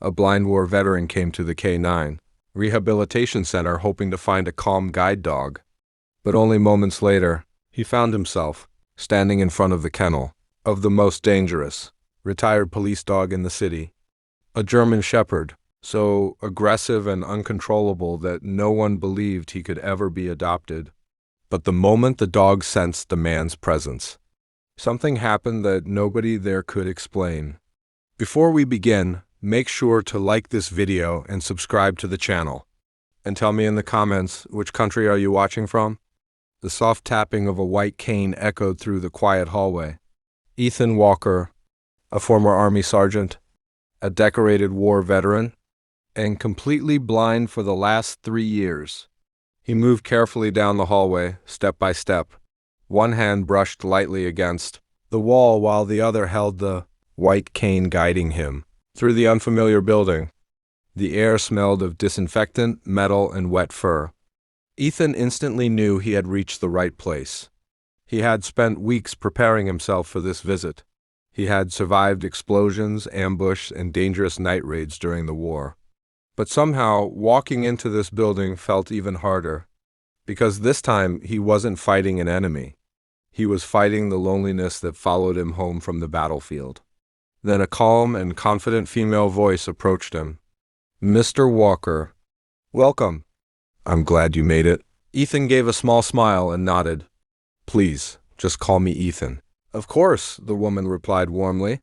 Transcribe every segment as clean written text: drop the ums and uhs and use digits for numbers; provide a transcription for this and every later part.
A blind war veteran came to the K9 rehabilitation center hoping to find a calm guide dog. But only moments later, he found himself standing in front of the kennel of the most dangerous, retired police dog in the city. A German shepherd, so aggressive and uncontrollable that no one believed he could ever be adopted. But the moment the dog sensed the man's presence, something happened that nobody there could explain. Before we begin, make sure to like this video and subscribe to the channel. And tell me in the comments, which country are you watching from? The soft tapping of a white cane echoed through the quiet hallway. Ethan Walker, a former Army sergeant, a decorated war veteran, and completely blind for the last 3 years. He moved carefully down the hallway, step by step. One hand brushed lightly against the wall while the other held the white cane guiding him through the unfamiliar building. The air smelled of disinfectant, metal, and wet fur. Ethan instantly knew he had reached the right place. He had spent weeks preparing himself for this visit. He had survived explosions, ambush, and dangerous night raids during the war. But somehow, walking into this building felt even harder, because this time he wasn't fighting an enemy. He was fighting the loneliness that followed him home from the battlefield. Then a calm and confident female voice approached him. "Mr. Walker, welcome." "I'm glad you made it." Ethan gave a small smile and nodded. "Please, just call me Ethan." "Of course," the woman replied warmly.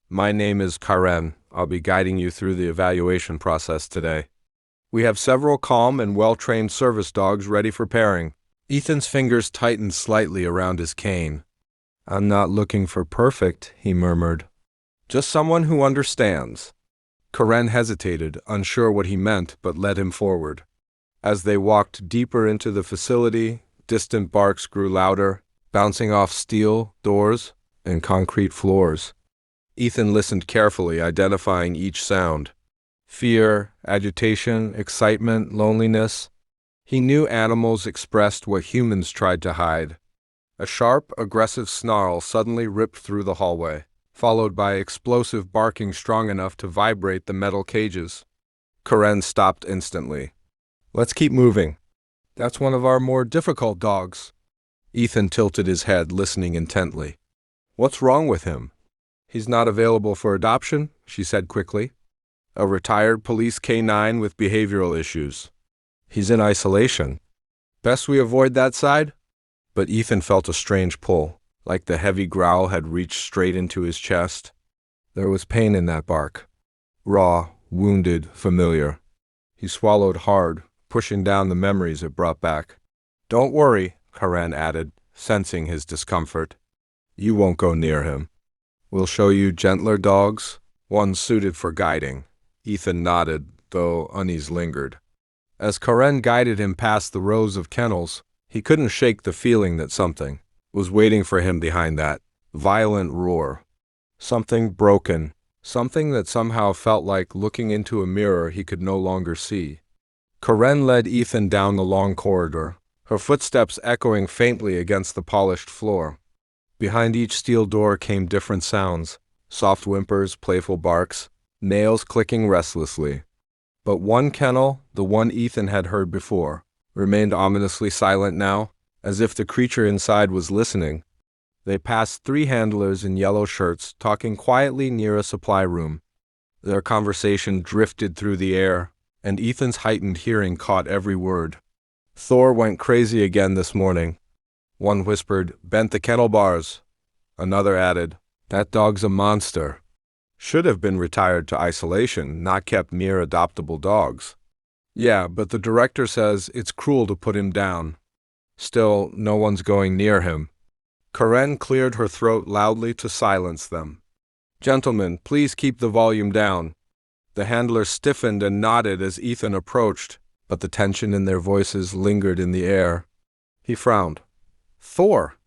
"My name is Karen. I'll be guiding you through the evaluation process today. We have several calm and well-trained service dogs ready for pairing." Ethan's fingers tightened slightly around his cane. "I'm not looking for perfect," he murmured. "Just someone who understands." Karen hesitated, unsure what he meant, but led him forward. As they walked deeper into the facility, distant barks grew louder, bouncing off steel doors and concrete floors. Ethan listened carefully, identifying each sound. Fear, agitation, excitement, loneliness. He knew animals expressed what humans tried to hide. A sharp, aggressive snarl suddenly ripped through the hallway, followed by explosive barking strong enough to vibrate the metal cages. Karen stopped instantly. "Let's keep moving. That's one of our more difficult dogs." Ethan tilted his head, listening intently. "What's wrong with him?" "He's not available for adoption," she said quickly. "A retired police K9 with behavioral issues. He's in isolation. Best we avoid that side?" But Ethan felt a strange pull, like the heavy growl had reached straight into his chest. There was pain in that bark. Raw, wounded, familiar. He swallowed hard, pushing down the memories it brought back. "Don't worry," Karen added, sensing his discomfort. "You won't go near him. We'll show you gentler dogs, ones suited for guiding." Ethan nodded, though unease lingered. As Karen guided him past the rows of kennels, he couldn't shake the feeling that something was waiting for him behind that violent roar. Something broken, something that somehow felt like looking into a mirror he could no longer see. Karen led Ethan down the long corridor, her footsteps echoing faintly against the polished floor. Behind each steel door came different sounds, soft whimpers, playful barks, nails clicking restlessly. But one kennel, the one Ethan had heard before, remained ominously silent now, as if the creature inside was listening. They passed 3 handlers in yellow shirts, talking quietly near a supply room. Their conversation drifted through the air, and Ethan's heightened hearing caught every word. "Thor went crazy again this morning." One whispered, "Bent the kennel bars." Another added, "That dog's a monster. Should have been retired to isolation, not kept near adoptable dogs." "Yeah, but the director says it's cruel to put him down." "Still, no one's going near him." Karen cleared her throat loudly to silence them. "Gentlemen, please keep the volume down." The handler stiffened and nodded as Ethan approached, but the tension in their voices lingered in the air. He frowned. "Thor!"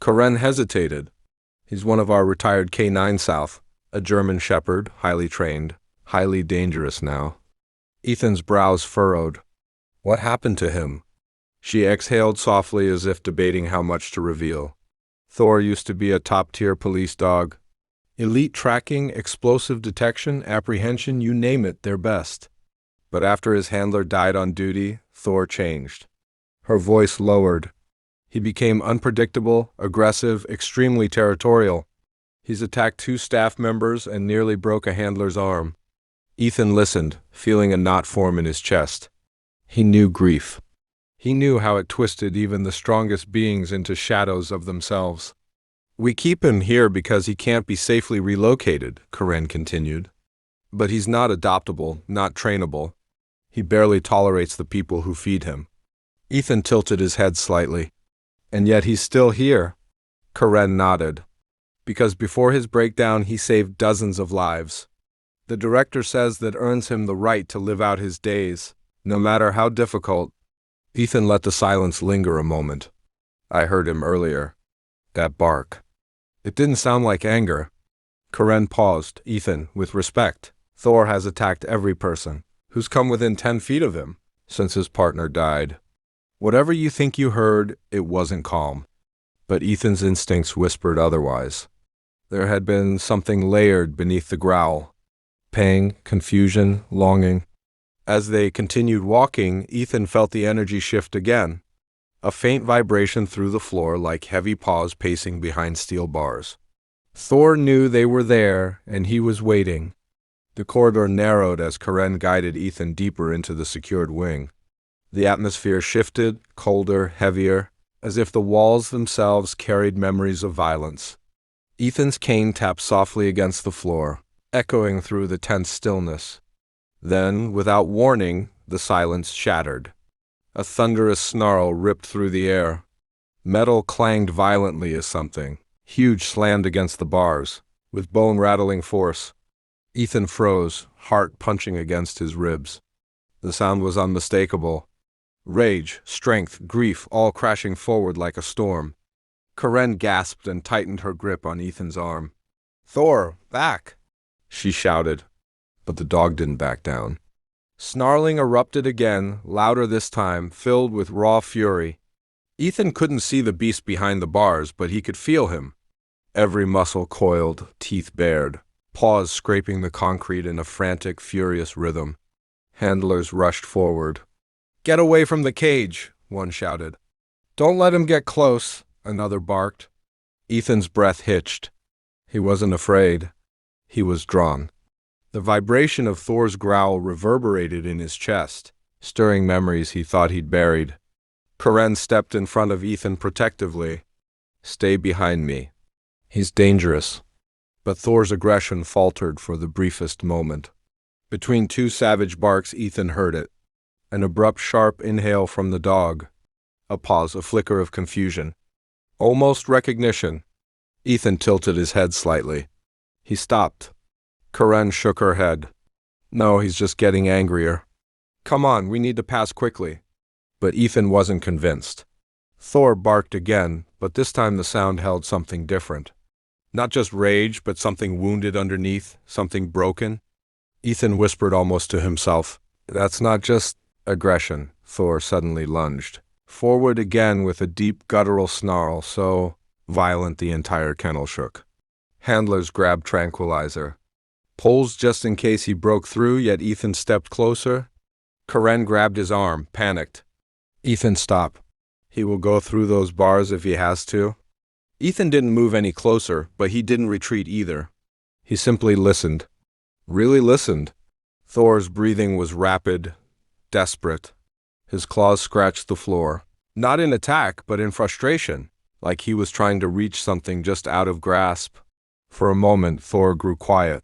Karen hesitated. "He's one of our retired K9 South, a German shepherd, highly trained, highly dangerous now." Ethan's brows furrowed. "What happened to him?" She exhaled softly as if debating how much to reveal. "Thor used to be a top-tier police dog. Elite tracking, explosive detection, apprehension, you name it, they're best. But after his handler died on duty, Thor changed. Her voice lowered. He became unpredictable, aggressive, extremely territorial. He's attacked 2 staff members and nearly broke a handler's arm. Ethan listened, feeling a knot form in his chest. He knew grief. He knew how it twisted even the strongest beings into shadows of themselves. We keep him here because he can't be safely relocated, Karen continued. But he's not adoptable, not trainable. He barely tolerates the people who feed him. Ethan tilted his head slightly. And yet he's still here. Karen nodded. Because before his breakdown he saved dozens of lives. The director says that earns him the right to live out his days, no matter how difficult. Ethan let the silence linger a moment. I heard him earlier. That bark. It didn't sound like anger. Karen paused. Ethan, with respect, Thor has attacked every person who's come within 10 feet of him since his partner died. Whatever you think you heard, it wasn't calm. But Ethan's instincts whispered otherwise. There had been something layered beneath the growl. Pain, confusion, longing. As they continued walking, Ethan felt the energy shift again. A faint vibration through the floor like heavy paws pacing behind steel bars. Thor knew they were there, and he was waiting. The corridor narrowed as Karen guided Ethan deeper into the secured wing. The atmosphere shifted, colder, heavier, as if the walls themselves carried memories of violence. Ethan's cane tapped softly against the floor, echoing through the tense stillness. Then, without warning, the silence shattered. A thunderous snarl ripped through the air. Metal clanged violently as something huge slammed against the bars, with bone-rattling force. Ethan froze, heart punching against his ribs. The sound was unmistakable. Rage, strength, grief, all crashing forward like a storm. Karen gasped and tightened her grip on Ethan's arm. "Thor, back!" she shouted. But the dog didn't back down. Snarling erupted again, louder this time, filled with raw fury. Ethan couldn't see the beast behind the bars, but he could feel him. Every muscle coiled, teeth bared, paws scraping the concrete in a frantic, furious rhythm. Handlers rushed forward. "Get away from the cage," one shouted. "Don't let him get close," another barked. Ethan's breath hitched. He wasn't afraid. He was drawn. The vibration of Thor's growl reverberated in his chest, stirring memories he thought he'd buried. Karen stepped in front of Ethan protectively. "Stay behind me. He's dangerous." But Thor's aggression faltered for the briefest moment. Between 2 savage barks, Ethan heard it. An abrupt, sharp inhale from the dog. A pause, a flicker of confusion. Almost recognition. Ethan tilted his head slightly. He stopped. Karen shook her head. "No, he's just getting angrier. Come on, we need to pass quickly." But Ethan wasn't convinced. Thor barked again, but this time the sound held something different. Not just rage, but something wounded underneath, something broken. Ethan whispered almost to himself. "That's not just aggression." Thor suddenly lunged forward again with a deep guttural snarl so violent the entire kennel shook. Handlers grabbed tranquilizer. Poles just in case he broke through, yet Ethan stepped closer. Karen grabbed his arm, panicked. "Ethan, stop. He will go through those bars if he has to." Ethan didn't move any closer, but he didn't retreat either. He simply listened. Really listened. Thor's breathing was rapid, desperate. His claws scratched the floor. Not in attack, but in frustration, like he was trying to reach something just out of grasp. For a moment, Thor grew quiet.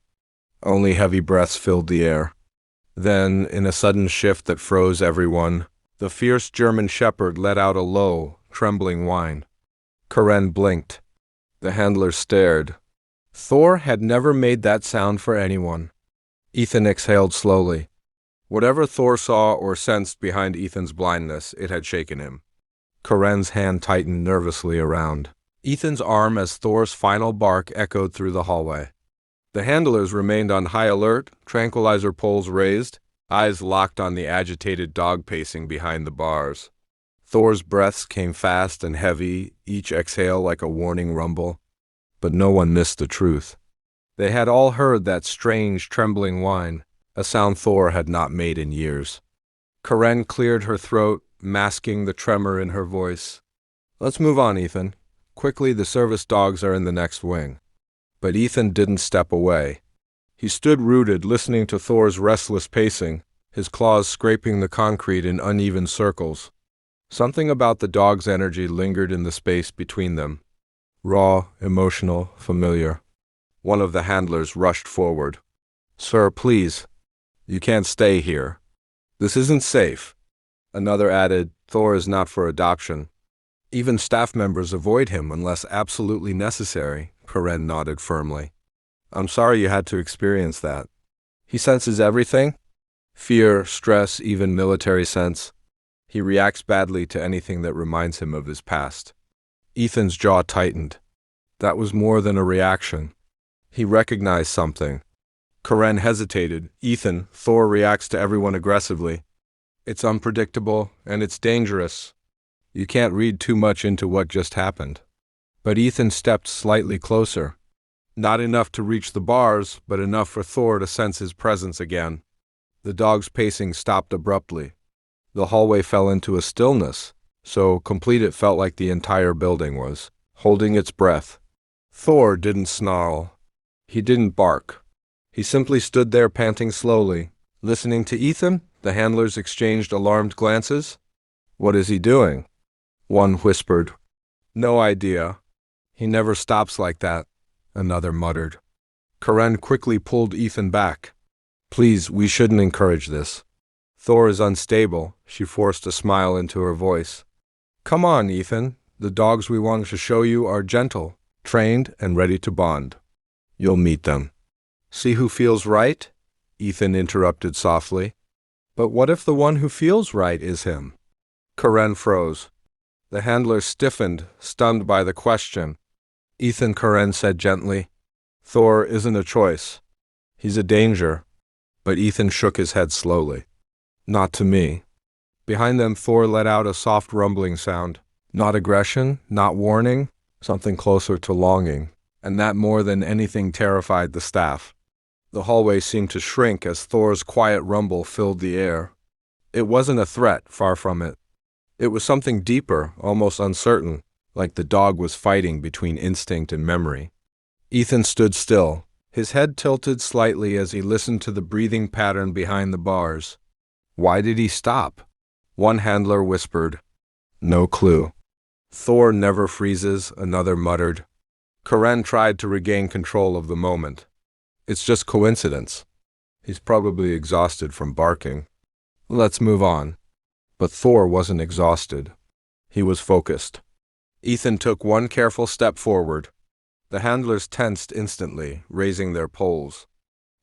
Only heavy breaths filled the air. Then, in a sudden shift that froze everyone, the fierce German shepherd let out a low, trembling whine. Karen blinked. The handlers stared. Thor had never made that sound for anyone. Ethan exhaled slowly. Whatever Thor saw or sensed behind Ethan's blindness, it had shaken him. Karen's hand tightened nervously around Ethan's arm as Thor's final bark echoed through the hallway. The handlers remained on high alert, tranquilizer poles raised, eyes locked on the agitated dog pacing behind the bars. Thor's breaths came fast and heavy, each exhale like a warning rumble. But no one missed the truth. They had all heard that strange, trembling whine, a sound Thor had not made in years. Karen cleared her throat, masking the tremor in her voice. Let's move on, Ethan. Quickly, the service dogs are in the next wing. But Ethan didn't step away. He stood rooted, listening to Thor's restless pacing, his claws scraping the concrete in uneven circles. Something about the dog's energy lingered in the space between them. Raw, emotional, familiar. One of the handlers rushed forward. Sir, please. You can't stay here. This isn't safe. Another added, Thor is not for adoption. Even staff members avoid him unless absolutely necessary. Karen nodded firmly. I'm sorry you had to experience that. He senses everything? Fear, stress, even military sense. He reacts badly to anything that reminds him of his past. Ethan's jaw tightened. That was more than a reaction. He recognized something. Karen hesitated. Ethan, Thor reacts to everyone aggressively. It's unpredictable, and it's dangerous. You can't read too much into what just happened. But Ethan stepped slightly closer. Not enough to reach the bars, but enough for Thor to sense his presence again. The dog's pacing stopped abruptly. The hallway fell into a stillness, so complete it felt like the entire building was, holding its breath. Thor didn't snarl. He didn't bark. He simply stood there panting slowly. Listening to Ethan, the handlers exchanged alarmed glances. What is he doing? One whispered. No idea. He never stops like that, another muttered. Karen quickly pulled Ethan back. Please, we shouldn't encourage this. Thor is unstable, she forced a smile into her voice. Come on, Ethan. The dogs we wanted to show you are gentle, trained, and ready to bond. You'll meet them. See who feels right? Ethan interrupted softly. But what if the one who feels right is him? Karen froze. The handler stiffened, stunned by the question. Ethan, Karen said gently. Thor isn't a choice. He's a danger. But Ethan shook his head slowly. Not to me. Behind them, Thor let out a soft rumbling sound. Not aggression, not warning, something closer to longing. And that more than anything terrified the staff. The hallway seemed to shrink as Thor's quiet rumble filled the air. It wasn't a threat, far from it. It was something deeper, almost uncertain, like the dog was fighting between instinct and memory. Ethan stood still, his head tilted slightly as he listened to the breathing pattern behind the bars. Why did he stop? One handler whispered. No clue. Thor never freezes, another muttered. Karen tried to regain control of the moment. It's just coincidence. He's probably exhausted from barking. Let's move on. But Thor wasn't exhausted. He was focused. Ethan took one careful step forward. The handlers tensed instantly, raising their poles.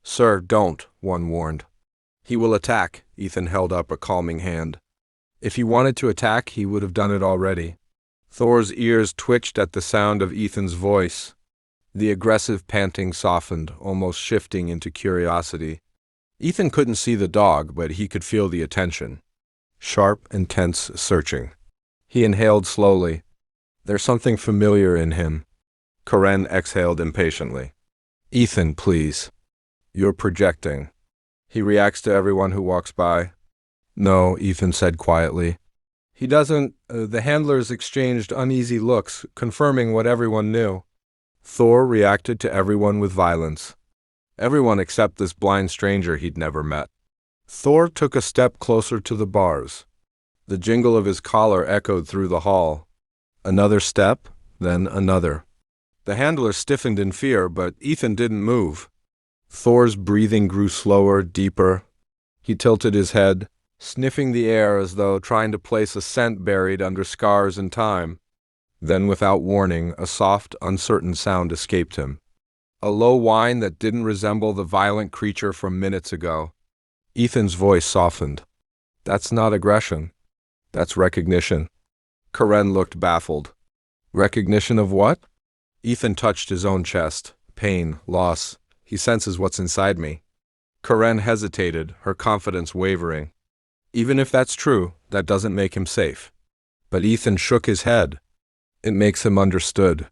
Sir, don't, one warned. He will attack, Ethan held up a calming hand. If he wanted to attack, he would have done it already. Thor's ears twitched at the sound of Ethan's voice. The aggressive panting softened, almost shifting into curiosity. Ethan couldn't see the dog, but he could feel the attention. Sharp, intense, searching. He inhaled slowly. There's something familiar in him. Karen exhaled impatiently. Ethan, please. You're projecting. He reacts to everyone who walks by. No, Ethan said quietly. He doesn't. The handlers exchanged uneasy looks, confirming what everyone knew. Thor reacted to everyone with violence. Everyone except this blind stranger he'd never met. Thor took a step closer to the bars. The jingle of his collar echoed through the hall. Another step, then another. The handler stiffened in fear, but Ethan didn't move. Thor's breathing grew slower, deeper. He tilted his head, sniffing the air as though trying to place a scent buried under scars and time. Then, without warning, a soft, uncertain sound escaped him. A low whine that didn't resemble the violent creature from minutes ago. Ethan's voice softened. That's not aggression. That's recognition. Karen looked baffled. Recognition of what? Ethan touched his own chest. Pain, loss. He senses what's inside me. Karen hesitated, her confidence wavering. Even if that's true, that doesn't make him safe. But Ethan shook his head. It makes him understood.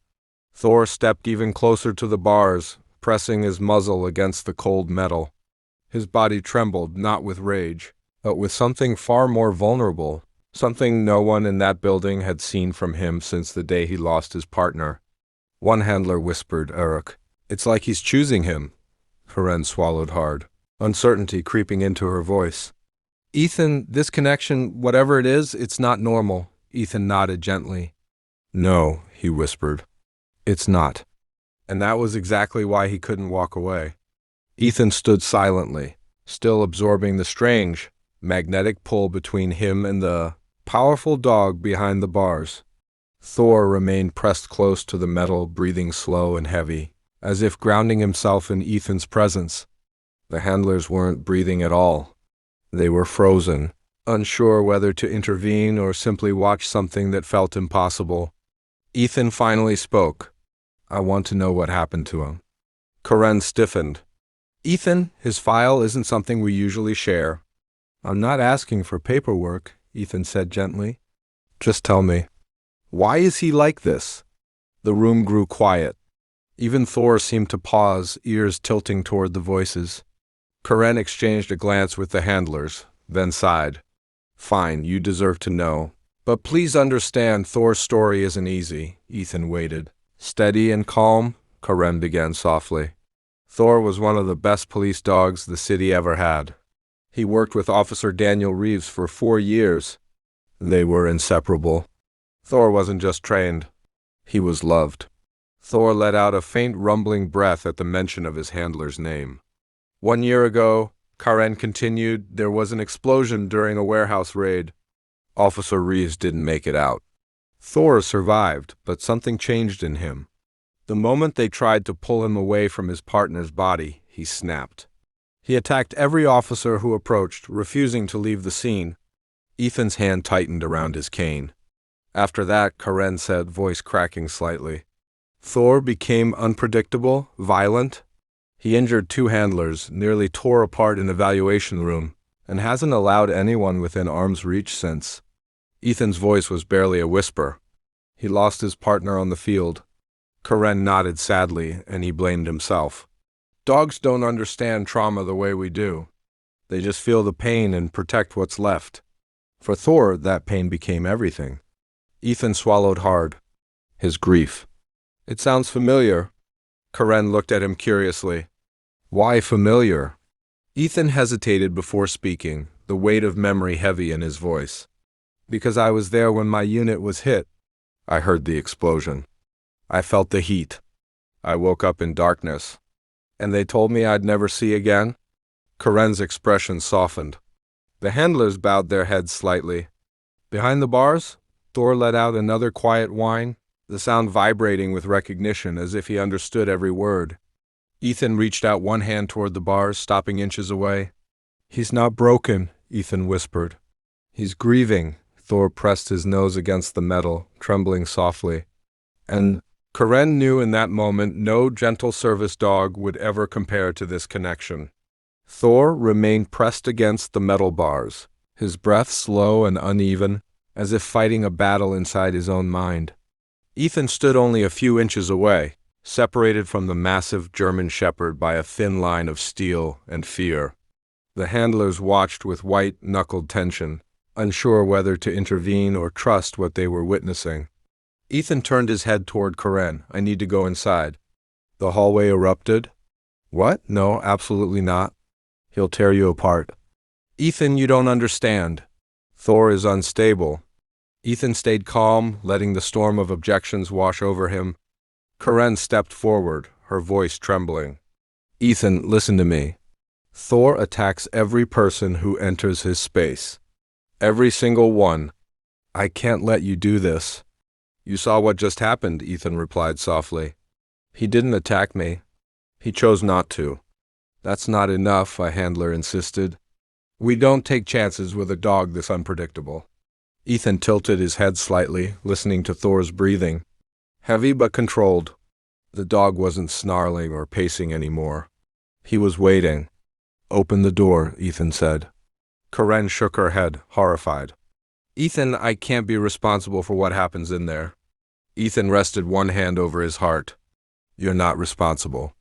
Thor stepped even closer to the bars, pressing his muzzle against the cold metal. His body trembled, not with rage, but with something far more vulnerable, something no one in that building had seen from him since the day he lost his partner. One handler whispered, "Eric, it's like he's choosing him." Karen swallowed hard, uncertainty creeping into her voice. "Ethan, this connection, whatever it is, it's not normal." Ethan nodded gently. "No," he whispered. "It's not." And that was exactly why he couldn't walk away. Ethan stood silently, still absorbing the strange, magnetic pull between him and the powerful dog behind the bars. Thor remained pressed close to the metal, breathing slow and heavy, as if grounding himself in Ethan's presence. The handlers weren't breathing at all. They were frozen, unsure whether to intervene or simply watch something that felt impossible. Ethan finally spoke. "I want to know what happened to him." Karen stiffened. "Ethan, his file isn't something we usually share." "I'm not asking for paperwork," Ethan said gently. "Just tell me. Why is he like this?" The room grew quiet. Even Thor seemed to pause, ears tilting toward the voices. Karen exchanged a glance with the handlers, then sighed. "Fine, you deserve to know. But please understand, Thor's story isn't easy." Ethan waited. "Steady and calm," Karen began softly. "Thor was one of the best police dogs the city ever had. He worked with Officer Daniel Reeves for 4 years. They were inseparable. Thor wasn't just trained. He was loved." Thor let out a faint rumbling breath at the mention of his handler's name. "1 year ago," Karen continued, "there was an explosion during a warehouse raid. Officer Reeves didn't make it out. Thor survived, but something changed in him. The moment they tried to pull him away from his partner's body, he snapped. He attacked every officer who approached, refusing to leave the scene." Ethan's hand tightened around his cane. "After that," Karen said, voice cracking slightly, "Thor became unpredictable, violent. He injured 2 handlers, nearly tore apart an evaluation room, and hasn't allowed anyone within arm's reach since." Ethan's voice was barely a whisper. "He lost his partner on the field." Karen nodded sadly, and he blamed himself. "Dogs don't understand trauma the way we do. They just feel the pain and protect what's left. For Thor, that pain became everything." Ethan swallowed hard. "His grief. It sounds familiar." Karen looked at him curiously. "Why familiar?" Ethan hesitated before speaking, the weight of memory heavy in his voice. "Because I was there when my unit was hit. I heard the explosion. I felt the heat. I woke up in darkness. And they told me I'd never see again." Karen's expression softened. The handlers bowed their heads slightly. Behind the bars, Thor let out another quiet whine, the sound vibrating with recognition as if he understood every word. Ethan reached out one hand toward the bars, stopping inches away. "He's not broken," Ethan whispered. "He's grieving." Thor pressed his nose against the metal, trembling softly. And Karen knew in that moment no gentle service dog would ever compare to this connection. Thor remained pressed against the metal bars, his breath slow and uneven, as if fighting a battle inside his own mind. Ethan stood only a few inches away, separated from the massive German shepherd by a thin line of steel and fear. The handlers watched with white-knuckled tension, unsure whether to intervene or trust what they were witnessing. Ethan turned his head toward Karen. "I need to go inside." The hallway erupted. "What? No, absolutely not. He'll tear you apart." "Ethan, you don't understand. Thor is unstable." Ethan stayed calm, letting the storm of objections wash over him. Karen stepped forward, her voice trembling. "Ethan, listen to me. Thor attacks every person who enters his space. Every single one. I can't let you do this." "You saw what just happened," Ethan replied softly. "He didn't attack me. He chose not to." "That's not enough," a handler insisted. "We don't take chances with a dog this unpredictable." Ethan tilted his head slightly, listening to Thor's breathing. Heavy but controlled. The dog wasn't snarling or pacing anymore. He was waiting. "Open the door," Ethan said. Karen shook her head, horrified. "Ethan, I can't be responsible for what happens in there." Ethan rested one hand over his heart. "You're not responsible.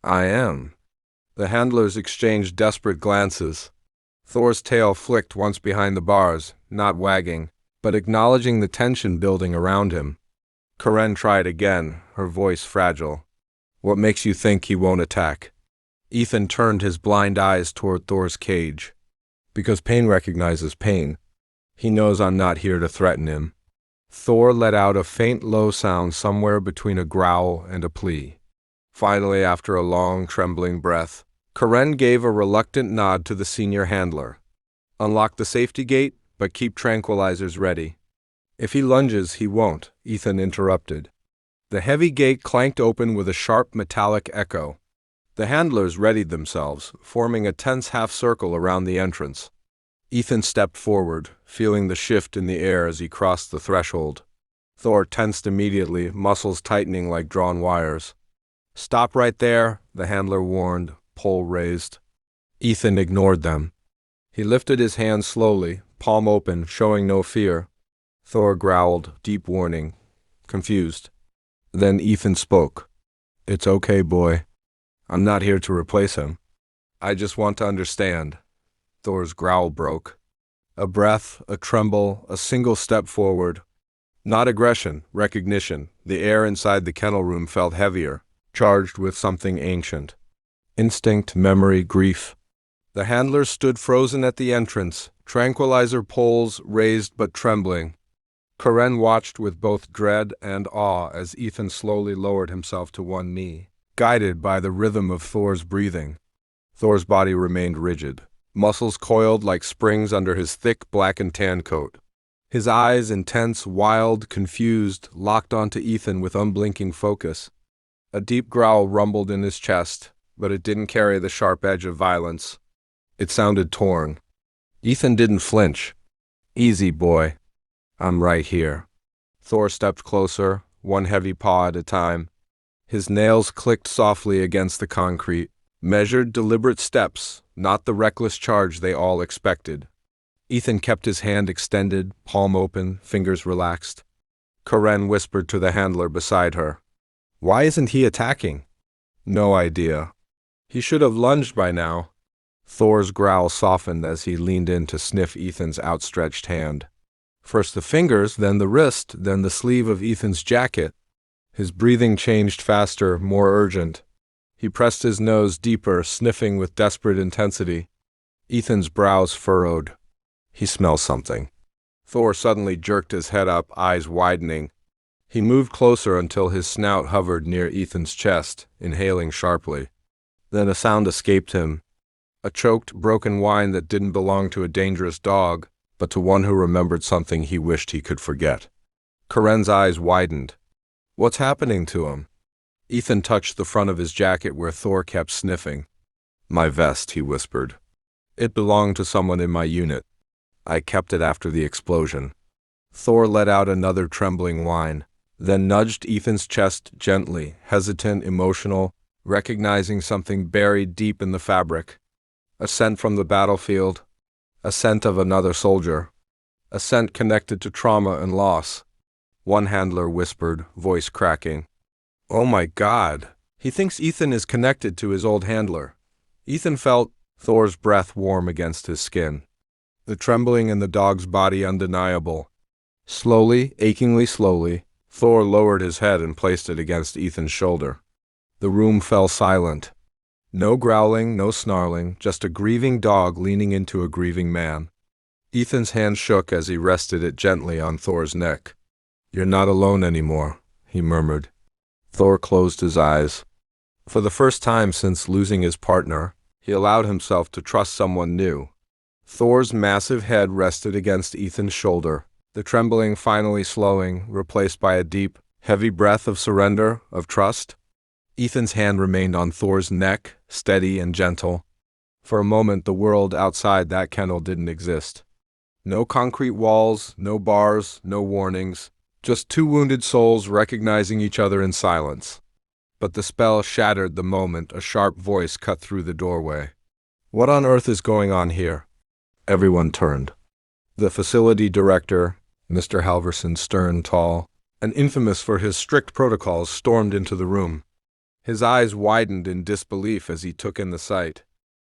I am. The handlers exchanged desperate glances. Thor's tail flicked once behind the bars, not wagging, but acknowledging the tension building around him. Karen tried again, her voice fragile. What makes you think he won't attack? Ethan turned his blind eyes toward Thor's cage. Because pain recognizes pain. He knows I'm not here to threaten him. Thor let out a faint low sound somewhere between a growl and a plea. Finally, after a long, trembling breath, Karen gave a reluctant nod to the senior handler. Unlock the safety gate, but keep tranquilizers ready. If he lunges, he won't, Ethan interrupted. The heavy gate clanked open with a sharp metallic echo. The handlers readied themselves, forming a tense half-circle around the entrance. Ethan stepped forward, feeling the shift in the air as he crossed the threshold. Thor tensed immediately, muscles tightening like drawn wires. Stop right there, the handler warned, pole raised. Ethan ignored them. He lifted his hand slowly, palm open, showing no fear. Thor growled, deep warning, confused. Then Ethan spoke. It's okay, boy. I'm not here to replace him. I just want to understand. Thor's growl broke. A breath, a tremble, a single step forward. Not aggression, recognition. The air inside the kennel room felt heavier, charged with something ancient. Instinct, memory, grief. The handlers stood frozen at the entrance, tranquilizer poles raised but trembling. Karen watched with both dread and awe as Ethan slowly lowered himself to one knee, guided by the rhythm of Thor's breathing. Thor's body remained rigid, muscles coiled like springs under his thick black and tan coat. His eyes, intense, wild, confused, locked onto Ethan with unblinking focus. A deep growl rumbled in his chest, but it didn't carry the sharp edge of violence. It sounded torn. Ethan didn't flinch. Easy, boy. I'm right here. Thor stepped closer, one heavy paw at a time. His nails clicked softly against the concrete, measured deliberate steps, not the reckless charge they all expected. Ethan kept his hand extended, palm open, fingers relaxed. Karen whispered to the handler beside her. Why isn't he attacking? No idea. He should have lunged by now. Thor's growl softened as he leaned in to sniff Ethan's outstretched hand. First the fingers, then the wrist, then the sleeve of Ethan's jacket. His breathing changed faster, more urgent. He pressed his nose deeper, sniffing with desperate intensity. Ethan's brows furrowed. He smells something. Thor suddenly jerked his head up, eyes widening. He moved closer until his snout hovered near Ethan's chest, inhaling sharply. Then a sound escaped him. A choked, broken whine that didn't belong to a dangerous dog, but to one who remembered something he wished he could forget. Karen's eyes widened. What's happening to him? Ethan touched the front of his jacket where Thor kept sniffing. My vest, he whispered. It belonged to someone in my unit. I kept it after the explosion. Thor let out another trembling whine, then nudged Ethan's chest gently, hesitant, emotional, recognizing something buried deep in the fabric. A scent from the battlefield. A scent of another soldier. A scent connected to trauma and loss. One handler whispered, voice cracking. Oh my God. He thinks Ethan is connected to his old handler. Ethan felt Thor's breath warm against his skin. The trembling in the dog's body undeniable. Slowly, achingly slowly, Thor lowered his head and placed it against Ethan's shoulder. The room fell silent. No growling, no snarling, just a grieving dog leaning into a grieving man. Ethan's hand shook as he rested it gently on Thor's neck. You're not alone anymore, he murmured. Thor closed his eyes. For the first time since losing his partner, he allowed himself to trust someone new. Thor's massive head rested against Ethan's shoulder, the trembling finally slowing, replaced by a deep, heavy breath of surrender, of trust. Ethan's hand remained on Thor's neck, steady and gentle. For a moment, the world outside that kennel didn't exist. No concrete walls, no bars, no warnings, just two wounded souls recognizing each other in silence. But the spell shattered the moment a sharp voice cut through the doorway. What on earth is going on here? Everyone turned. The facility director, Mr. Halverson, stern, tall, and infamous for his strict protocols, stormed into the room. His eyes widened in disbelief as he took in the sight.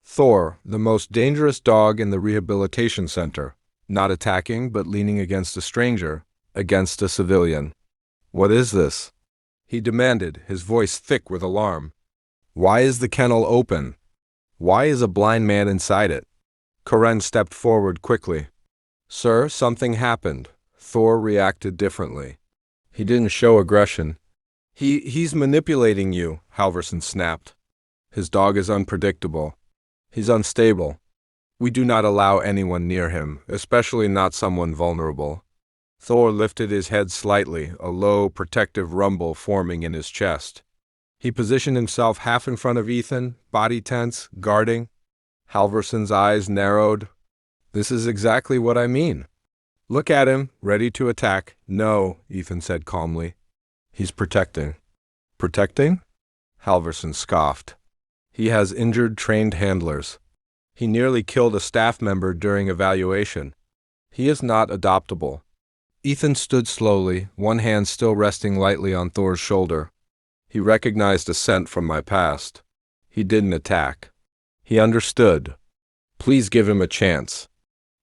Thor, the most dangerous dog in the rehabilitation center, not attacking but leaning against a stranger, against a civilian. "What is this?" he demanded, his voice thick with alarm. "Why is the kennel open? Why is a blind man inside it?" Karen stepped forward quickly. "Sir, something happened." Thor reacted differently. He didn't show aggression. He's manipulating you," Halverson snapped. "His dog is unpredictable. He's unstable. We do not allow anyone near him, especially not someone vulnerable." Thor lifted his head slightly, a low, protective rumble forming in his chest. He positioned himself half in front of Ethan, body tense, guarding. Halverson's eyes narrowed. "This is exactly what I mean. Look at him, ready to attack." "No," Ethan said calmly. "He's protecting." "Protecting?" Halverson scoffed. "He has injured trained handlers. He nearly killed a staff member during evaluation. He is not adoptable." Ethan stood slowly, one hand still resting lightly on Thor's shoulder. He recognized a scent from my past. He didn't attack. He understood. "Please give him a chance."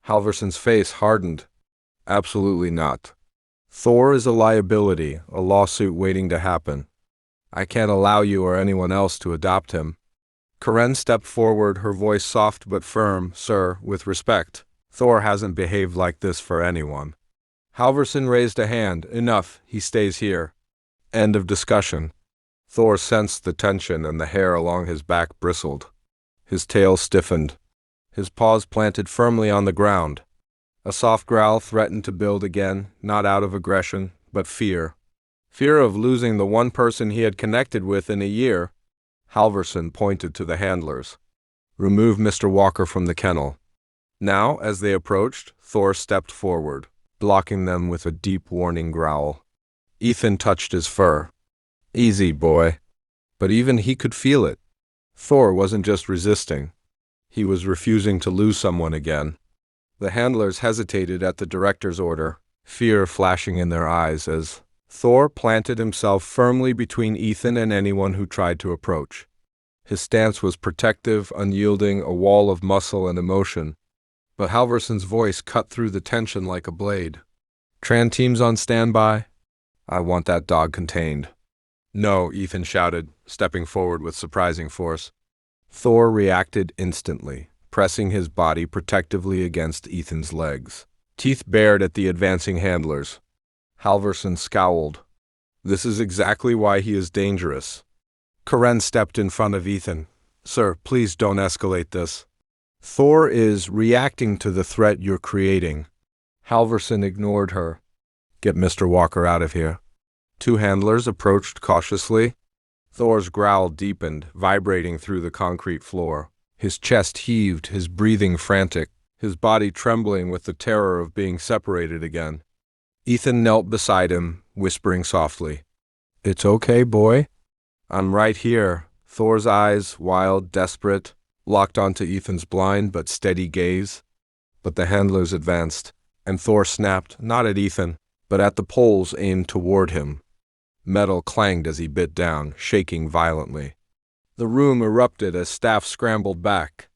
Halverson's face hardened. "Absolutely not. Thor is a liability, a lawsuit waiting to happen. I can't allow you or anyone else to adopt him." Karen stepped forward, her voice soft but firm. "Sir, with respect, Thor hasn't behaved like this for anyone." Halverson raised a hand. "Enough, he stays here." End of discussion. Thor sensed the tension and the hair along his back bristled. His tail stiffened. His paws planted firmly on the ground. A soft growl threatened to build again, not out of aggression, but fear. Fear of losing the one person he had connected with in a year. Halverson pointed to the handlers. "Remove Mr. Walker from the kennel." Now, as they approached, Thor stepped forward, blocking them with a deep warning growl. Ethan touched his fur. "Easy, boy." But even he could feel it. Thor wasn't just resisting. He was refusing to lose someone again. The handlers hesitated at the director's order, fear flashing in their eyes as Thor planted himself firmly between Ethan and anyone who tried to approach. His stance was protective, unyielding, a wall of muscle and emotion. But Halverson's voice cut through the tension like a blade. "Tran team's on standby. I want that dog contained." "No," Ethan shouted, stepping forward with surprising force. Thor reacted instantly, pressing his body protectively against Ethan's legs, teeth bared at the advancing handlers. Halverson scowled. "This is exactly why he is dangerous." Karen stepped in front of Ethan. "Sir, please don't escalate this. Thor is reacting to the threat you're creating." Halverson ignored her. "Get Mr. Walker out of here." Two handlers approached cautiously. Thor's growl deepened, vibrating through the concrete floor. His chest heaved, his breathing frantic, his body trembling with the terror of being separated again. Ethan knelt beside him, whispering softly, "It's okay, boy. I'm right here." Thor's eyes, wild, desperate, locked onto Ethan's blind but steady gaze. But the handlers advanced, and Thor snapped, not at Ethan, but at the poles aimed toward him. Metal clanged as he bit down, shaking violently. The room erupted as staff scrambled back.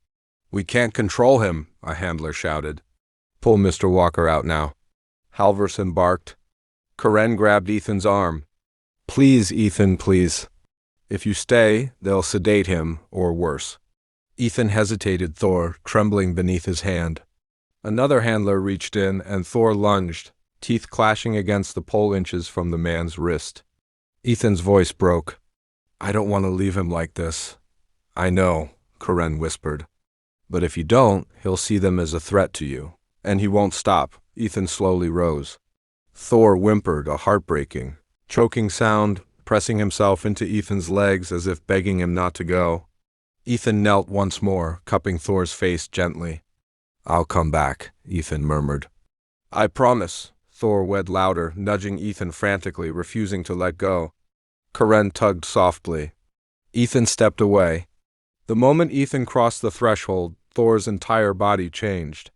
"We can't control him," a handler shouted. "Pull Mr. Walker out now." Halverson barked. Karen grabbed Ethan's arm. "Please, Ethan, please. If you stay, they'll sedate him, or worse." Ethan hesitated, Thor trembling beneath his hand. Another handler reached in, and Thor lunged, teeth clashing against the pole inches from the man's wrist. Ethan's voice broke. "I don't want to leave him like this." "I know," Karen whispered. "But if you don't, he'll see them as a threat to you. And he won't stop." Ethan slowly rose. Thor whimpered, a heartbreaking, choking sound, pressing himself into Ethan's legs as if begging him not to go. Ethan knelt once more, cupping Thor's face gently. "I'll come back," Ethan murmured. "I promise." Thor wed louder, nudging Ethan frantically, refusing to let go. Karen tugged softly. Ethan stepped away. The moment Ethan crossed the threshold, Thor's entire body changed.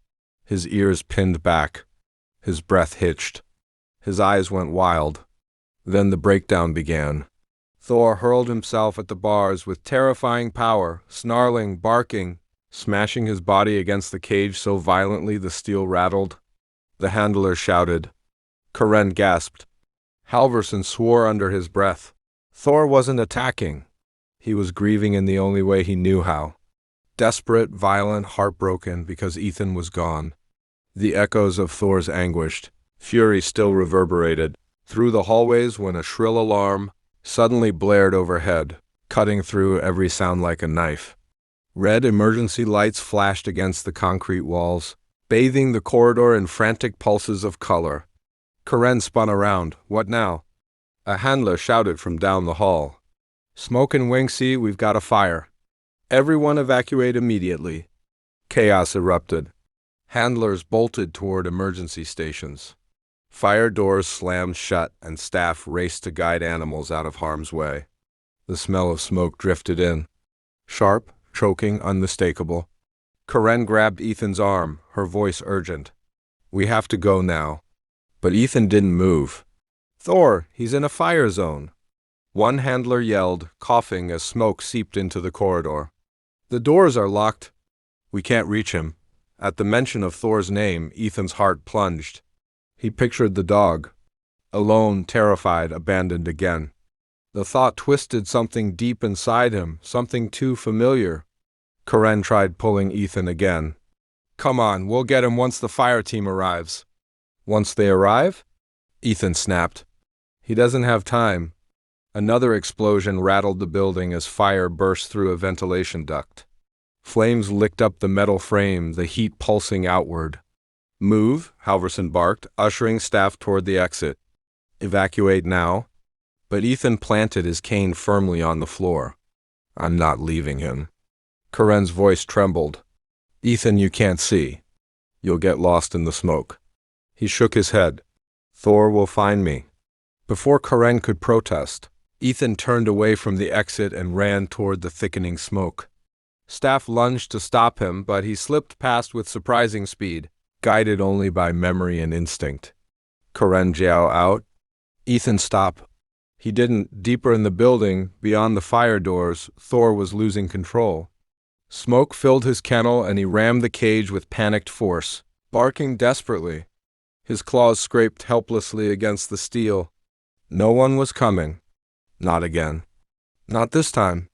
His ears pinned back. His breath hitched. His eyes went wild. Then the breakdown began. Thor hurled himself at the bars with terrifying power, snarling, barking, smashing his body against the cage so violently the steel rattled. The handler shouted. Karen gasped. Halvorsen swore under his breath. Thor wasn't attacking. He was grieving in the only way he knew how. Desperate, violent, heartbroken because Ethan was gone. The echoes of Thor's anguished fury still reverberated through the hallways when a shrill alarm suddenly blared overhead, cutting through every sound like a knife. Red emergency lights flashed against the concrete walls, bathing the corridor in frantic pulses of color. Karen spun around. What now? A handler shouted from down the hall. Smoke and Wingsy, we've got a fire. Everyone evacuate immediately. Chaos erupted. Handlers bolted toward emergency stations. Fire doors slammed shut and staff raced to guide animals out of harm's way. The smell of smoke drifted in. Sharp, choking, unmistakable. Karen grabbed Ethan's arm, her voice urgent. We have to go now. But Ethan didn't move. Thor, he's in a fire zone. One handler yelled, coughing as smoke seeped into the corridor. The doors are locked. We can't reach him. At the mention of Thor's name, Ethan's heart plunged. He pictured the dog. Alone, terrified, abandoned again. The thought twisted something deep inside him, something too familiar. Karen tried pulling Ethan again. Come on, we'll get him once the fire team arrives. Once they arrive? Ethan snapped. He doesn't have time. Another explosion rattled the building as fire burst through a ventilation duct. Flames licked up the metal frame, the heat pulsing outward. Move, Halvorsen barked, ushering staff toward the exit. Evacuate now. But Ethan planted his cane firmly on the floor. I'm not leaving him. Karen's voice trembled. Ethan, you can't see. You'll get lost in the smoke. He shook his head. Thor will find me. Before Karen could protest, Ethan turned away from the exit and ran toward the thickening smoke. Staff lunged to stop him, but he slipped past with surprising speed, guided only by memory and instinct. Karen jow out. Ethan, stop. He didn't. Deeper in the building, beyond the fire doors, Thor was losing control. Smoke filled his kennel and he rammed the cage with panicked force, barking desperately. His claws scraped helplessly against the steel. No one was coming. Not again. Not this time.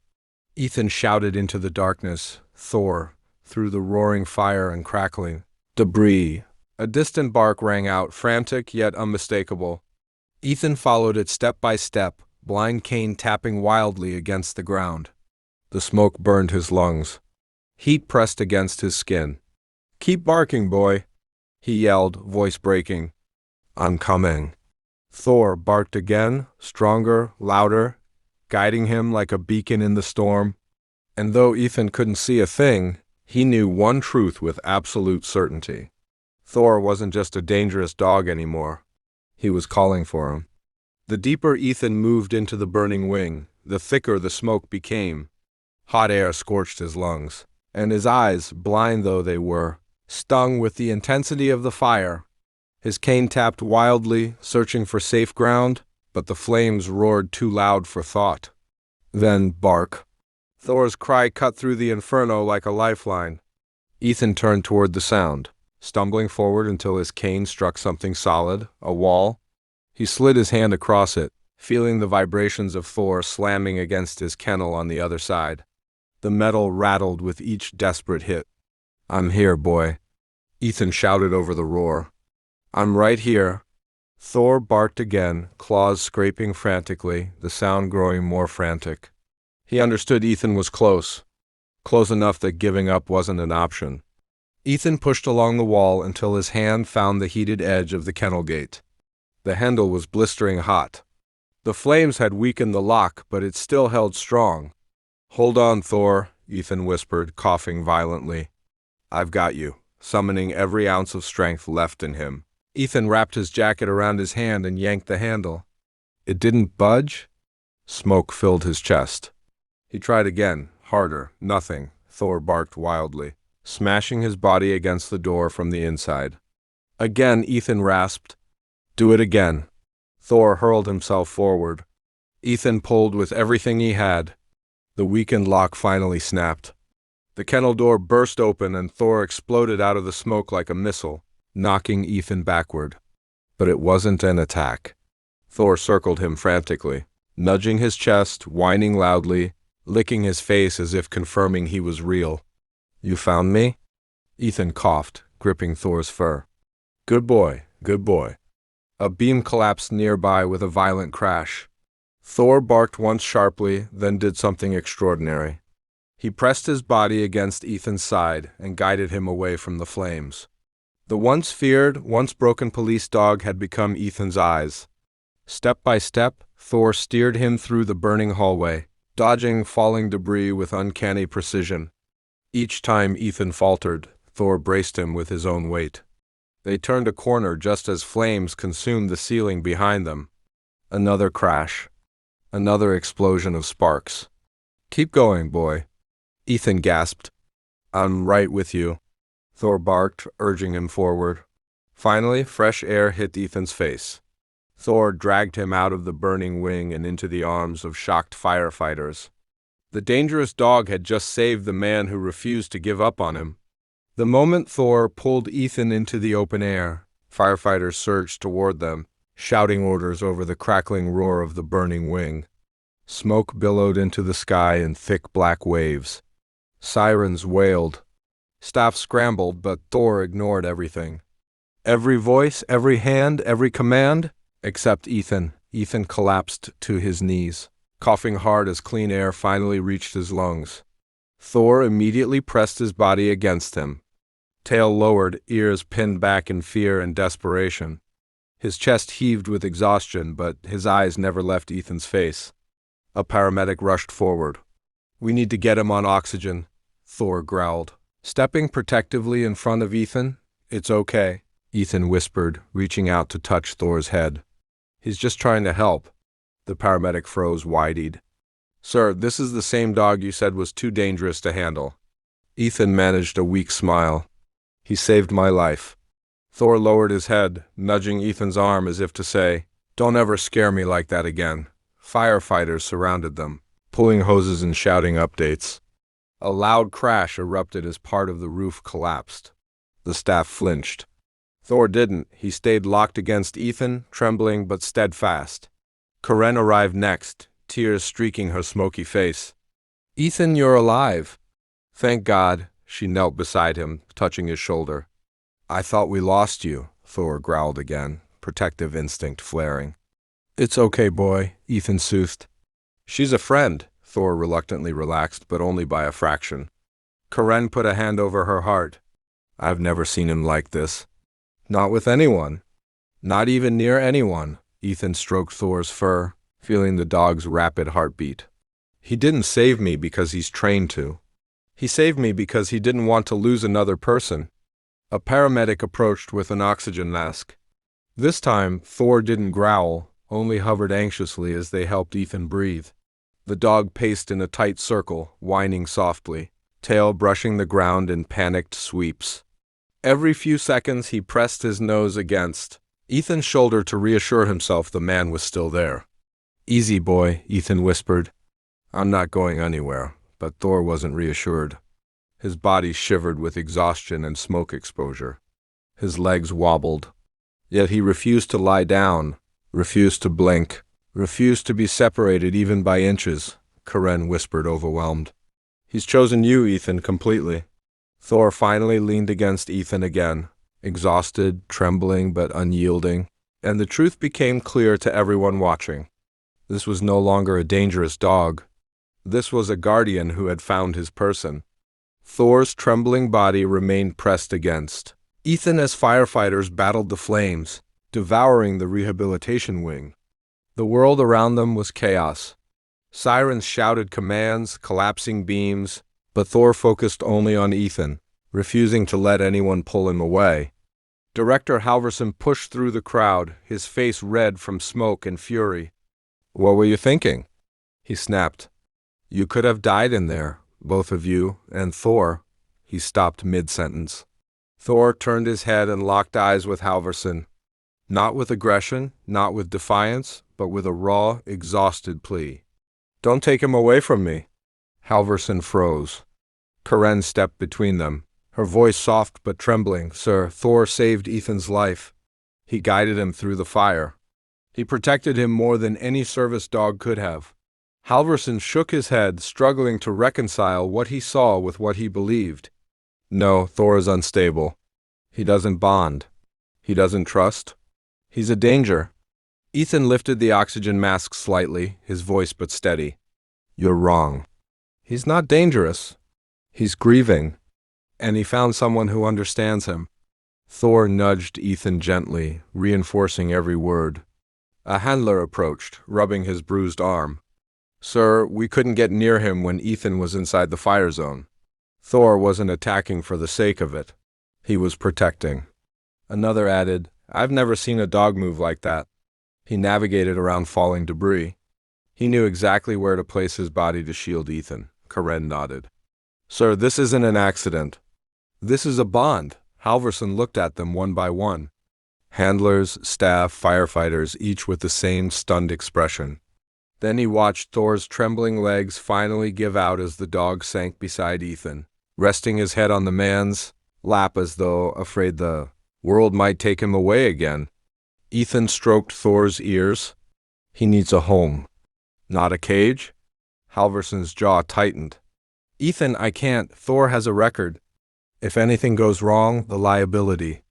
Ethan shouted into the darkness. Thor, through the roaring fire and crackling debris. A distant bark rang out, frantic yet unmistakable. Ethan followed it step by step, blind cane tapping wildly against the ground. The smoke burned his lungs. Heat pressed against his skin. Keep barking, boy, he yelled, voice breaking. I'm coming. Thor barked again, stronger, louder, guiding him like a beacon in the storm. And though Ethan couldn't see a thing, he knew one truth with absolute certainty. Thor wasn't just a dangerous dog anymore. He was calling for him. The deeper Ethan moved into the burning wing, the thicker the smoke became. Hot air scorched his lungs, and his eyes, blind though they were, stung with the intensity of the fire. His cane tapped wildly, searching for safe ground, but the flames roared too loud for thought. Then bark. Thor's cry cut through the inferno like a lifeline. Ethan turned toward the sound, stumbling forward until his cane struck something solid, a wall. He slid his hand across it, feeling the vibrations of Thor slamming against his kennel on the other side. The metal rattled with each desperate hit. I'm here, boy, Ethan shouted over the roar. I'm right here. Thor barked again, claws scraping frantically, the sound growing more frantic. He understood Ethan was close enough that giving up wasn't an option. Ethan pushed along the wall until his hand found the heated edge of the kennel gate. The handle was blistering hot. The flames had weakened the lock, but it still held strong. Hold on, Thor, Ethan whispered, coughing violently. I've got you, summoning every ounce of strength left in him. Ethan wrapped his jacket around his hand and yanked the handle. It didn't budge. Smoke filled his chest. He tried again, harder, nothing. Thor barked wildly, smashing his body against the door from the inside. Again, Ethan rasped. Do it again. Thor hurled himself forward. Ethan pulled with everything he had. The weakened lock finally snapped. The kennel door burst open and Thor exploded out of the smoke like a missile, knocking Ethan backward. But it wasn't an attack. Thor circled him frantically, nudging his chest, whining loudly, licking his face as if confirming he was real. "You found me?" Ethan coughed, gripping Thor's fur. "Good boy, good boy." A beam collapsed nearby with a violent crash. Thor barked once sharply, then did something extraordinary. He pressed his body against Ethan's side and guided him away from the flames. The once feared, once broken police dog had become Ethan's eyes. Step by step, Thor steered him through the burning hallway, dodging falling debris with uncanny precision. Each time Ethan faltered, Thor braced him with his own weight. They turned a corner just as flames consumed the ceiling behind them. Another crash. Another explosion of sparks. "Keep going, boy," Ethan gasped. "I'm right with you," Thor barked, urging him forward. Finally, fresh air hit Ethan's face. Thor dragged him out of the burning wing and into the arms of shocked firefighters. The dangerous dog had just saved the man who refused to give up on him. The moment Thor pulled Ethan into the open air, firefighters surged toward them, shouting orders over the crackling roar of the burning wing. Smoke billowed into the sky in thick black waves. Sirens wailed. Staff scrambled, but Thor ignored everything. Every voice, every hand, every command, except Ethan. Ethan collapsed to his knees, coughing hard as clean air finally reached his lungs. Thor immediately pressed his body against him. Tail lowered, ears pinned back in fear and desperation. His chest heaved with exhaustion, but his eyes never left Ethan's face. A paramedic rushed forward. "We need to get him on oxygen," Thor growled. Stepping protectively in front of Ethan, "It's okay," Ethan whispered, reaching out to touch Thor's head. "He's just trying to help." The paramedic froze wide-eyed. "Sir, this is the same dog you said was too dangerous to handle." Ethan managed a weak smile. "He saved my life." Thor lowered his head, nudging Ethan's arm as if to say, "Don't ever scare me like that again." Firefighters surrounded them, pulling hoses and shouting updates. A loud crash erupted as part of the roof collapsed. The staff flinched. Thor didn't. He stayed locked against Ethan, trembling but steadfast. Karen arrived next, tears streaking her smoky face. "Ethan, you're alive." "Thank God." She knelt beside him, touching his shoulder. "I thought we lost you," Thor growled again, protective instinct flaring. "It's okay, boy," Ethan soothed. "She's a friend," Thor reluctantly relaxed, but only by a fraction. Karen put a hand over her heart. "I've never seen him like this. Not with anyone. Not even near anyone." Ethan stroked Thor's fur, feeling the dog's rapid heartbeat. "He didn't save me because he's trained to. He saved me because he didn't want to lose another person." A paramedic approached with an oxygen mask. This time, Thor didn't growl, only hovered anxiously as they helped Ethan breathe. The dog paced in a tight circle, whining softly, tail brushing the ground in panicked sweeps. Every few seconds he pressed his nose against Ethan's shoulder to reassure himself the man was still there. "Easy, boy," Ethan whispered. "I'm not going anywhere." But Thor wasn't reassured. His body shivered with exhaustion and smoke exposure. His legs wobbled. Yet he refused to lie down, refused to blink, refused to be separated even by inches, Karen whispered, overwhelmed. "He's chosen you, Ethan, completely." Thor finally leaned against Ethan again, exhausted, trembling but unyielding, and the truth became clear to everyone watching. This was no longer a dangerous dog. This was a guardian who had found his person. Thor's trembling body remained pressed against Ethan as firefighters battled the flames, devouring the rehabilitation wing. The world around them was chaos. Sirens shouted commands, collapsing beams, but Thor focused only on Ethan, refusing to let anyone pull him away. Director Halverson pushed through the crowd, his face red from smoke and fury. "What were you thinking?" he snapped. "You could have died in there, both of you, and Thor." He stopped mid-sentence. Thor turned his head and locked eyes with Halverson. Not with aggression, not with defiance, but with a raw, exhausted plea. "Don't take him away from me." Halverson froze. Karen stepped between them, her voice soft but trembling. "Sir, Thor saved Ethan's life. He guided him through the fire. He protected him more than any service dog could have." Halverson shook his head, struggling to reconcile what he saw with what he believed. "No, Thor is unstable. He doesn't bond. He doesn't trust. He's a danger." Ethan lifted the oxygen mask slightly, his voice but steady. "You're wrong. He's not dangerous. He's grieving. And he found someone who understands him." Thor nudged Ethan gently, reinforcing every word. A handler approached, rubbing his bruised arm. "Sir, we couldn't get near him when Ethan was inside the fire zone. Thor wasn't attacking for the sake of it. He was protecting." Another added, "I've never seen a dog move like that." He navigated around falling debris. He knew exactly where to place his body to shield Ethan. Karen nodded. "Sir, this isn't an accident. This is a bond." Halverson looked at them one by one. Handlers, staff, firefighters, each with the same stunned expression. Then he watched Thor's trembling legs finally give out as the dog sank beside Ethan, resting his head on the man's lap as though afraid the world might take him away again. Ethan stroked Thor's ears. "He needs a home, not a cage." Halverson's jaw tightened. "Ethan, I can't. Thor has a record. If anything goes wrong, the liability."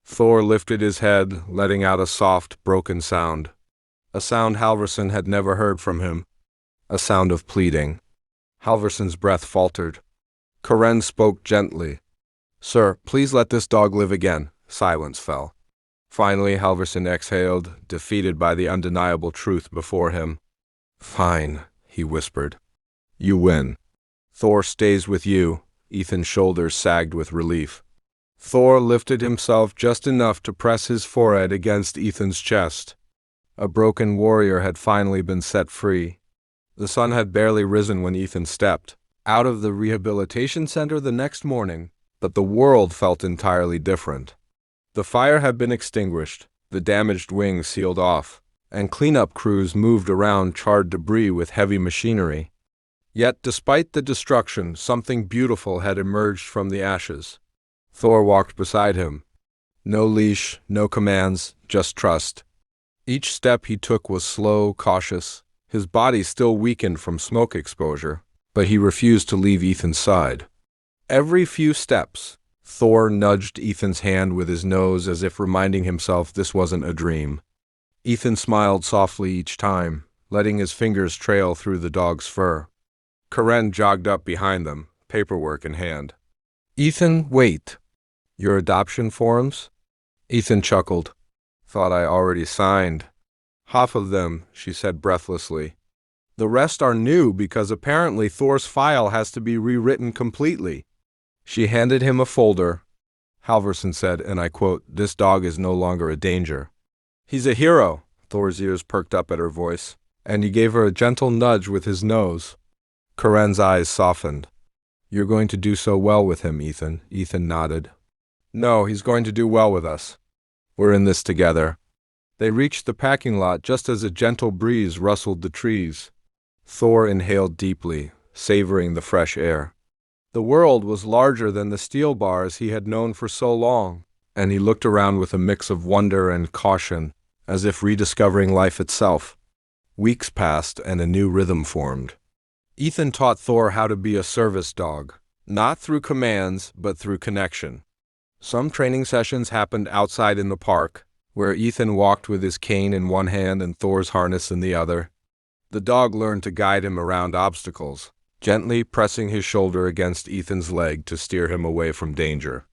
Thor lifted his head, letting out a soft, broken sound. A sound Halverson had never heard from him. A sound of pleading. Halverson's breath faltered. Karen spoke gently. "Sir, please let this dog live again." Silence fell. Finally, Halverson exhaled, defeated by the undeniable truth before him. "Fine," he whispered. "You win. Thor stays with you." Ethan's shoulders sagged with relief. Thor lifted himself just enough to press his forehead against Ethan's chest. A broken warrior had finally been set free. The sun had barely risen when Ethan stepped out of the rehabilitation center the next morning, but the world felt entirely different. The fire had been extinguished, the damaged wings sealed off, and cleanup crews moved around charred debris with heavy machinery. Yet, despite the destruction, something beautiful had emerged from the ashes. Thor walked beside him. No leash, no commands, just trust. Each step he took was slow, cautious. His body still weakened from smoke exposure, but he refused to leave Ethan's side. Every few steps, Thor nudged Ethan's hand with his nose as if reminding himself this wasn't a dream. Ethan smiled softly each time, letting his fingers trail through the dog's fur. Karen jogged up behind them, paperwork in hand. "Ethan, wait. Your adoption forms?" Ethan chuckled. "Thought I already signed." "Half of them," she said breathlessly. "The rest are new because apparently Thor's file has to be rewritten completely." She handed him a folder. Halverson said, and I quote, "This dog is no longer a danger. He's a hero." Thor's ears perked up at her voice, and he gave her a gentle nudge with his nose. Karen's eyes softened. "You're going to do so well with him, Ethan." Ethan nodded. "No, he's going to do well with us. We're in this together." They reached the parking lot just as a gentle breeze rustled the trees. Thor inhaled deeply, savoring the fresh air. The world was larger than the steel bars he had known for so long, and he looked around with a mix of wonder and caution, as if rediscovering life itself. Weeks passed and a new rhythm formed. Ethan taught Thor how to be a service dog, not through commands, but through connection. Some training sessions happened outside in the park, where Ethan walked with his cane in one hand and Thor's harness in the other. The dog learned to guide him around obstacles, gently pressing his shoulder against Ethan's leg to steer him away from danger.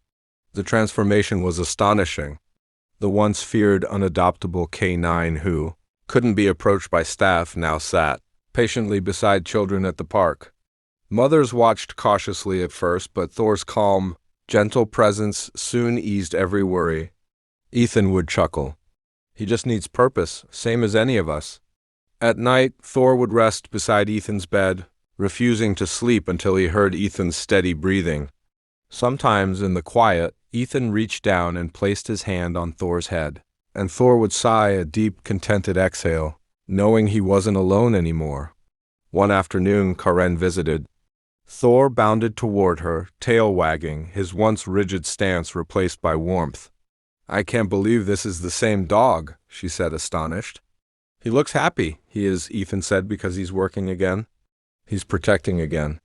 The transformation was astonishing. The once feared unadoptable K9 who couldn't be approached by staff now sat patiently beside children at the park. Mothers watched cautiously at first, but Thor's calm, gentle presence soon eased every worry. Ethan would chuckle. "He just needs purpose, same as any of us." At night, Thor would rest beside Ethan's bed, refusing to sleep until he heard Ethan's steady breathing. Sometimes, in the quiet, Ethan reached down and placed his hand on Thor's head, and Thor would sigh a deep, contented exhale, knowing he wasn't alone anymore. One afternoon, Karen visited. Thor bounded toward her, tail wagging, his once rigid stance replaced by warmth. "I can't believe this is the same dog," she said, astonished. "He looks happy," Ethan said, because he's working again. He's protecting again.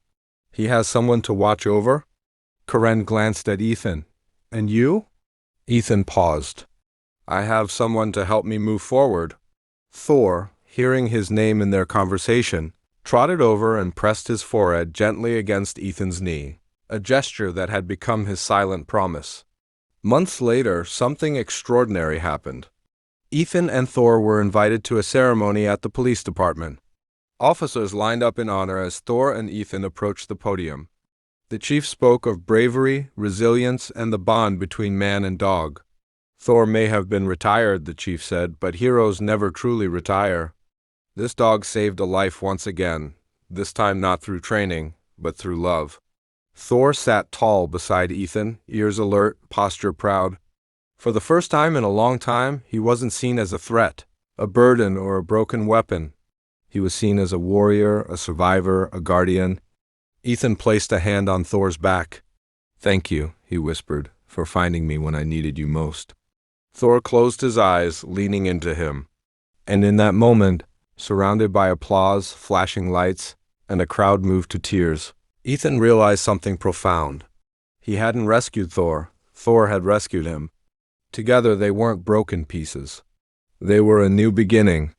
He has someone to watch over? Karen glanced at Ethan. "And you?" Ethan paused. "I have someone to help me move forward." Thor, hearing his name in their conversation, trotted over and pressed his forehead gently against Ethan's knee, a gesture that had become his silent promise. Months later, something extraordinary happened. Ethan and Thor were invited to a ceremony at the police department. Officers lined up in honor as Thor and Ethan approached the podium. The chief spoke of bravery, resilience, and the bond between man and dog. "Thor may have been retired," the chief said, "but heroes never truly retire. This dog saved a life once again, this time not through training, but through love." Thor sat tall beside Ethan, ears alert, posture proud. For the first time in a long time, he wasn't seen as a threat, a burden, or a broken weapon. He was seen as a warrior, a survivor, a guardian. Ethan placed a hand on Thor's back. "Thank you," he whispered, "for finding me when I needed you most." Thor closed his eyes, leaning into him. And in that moment, surrounded by applause, flashing lights, and a crowd moved to tears, Ethan realized something profound. He hadn't rescued Thor. Thor had rescued him. Together they weren't broken pieces. They were a new beginning,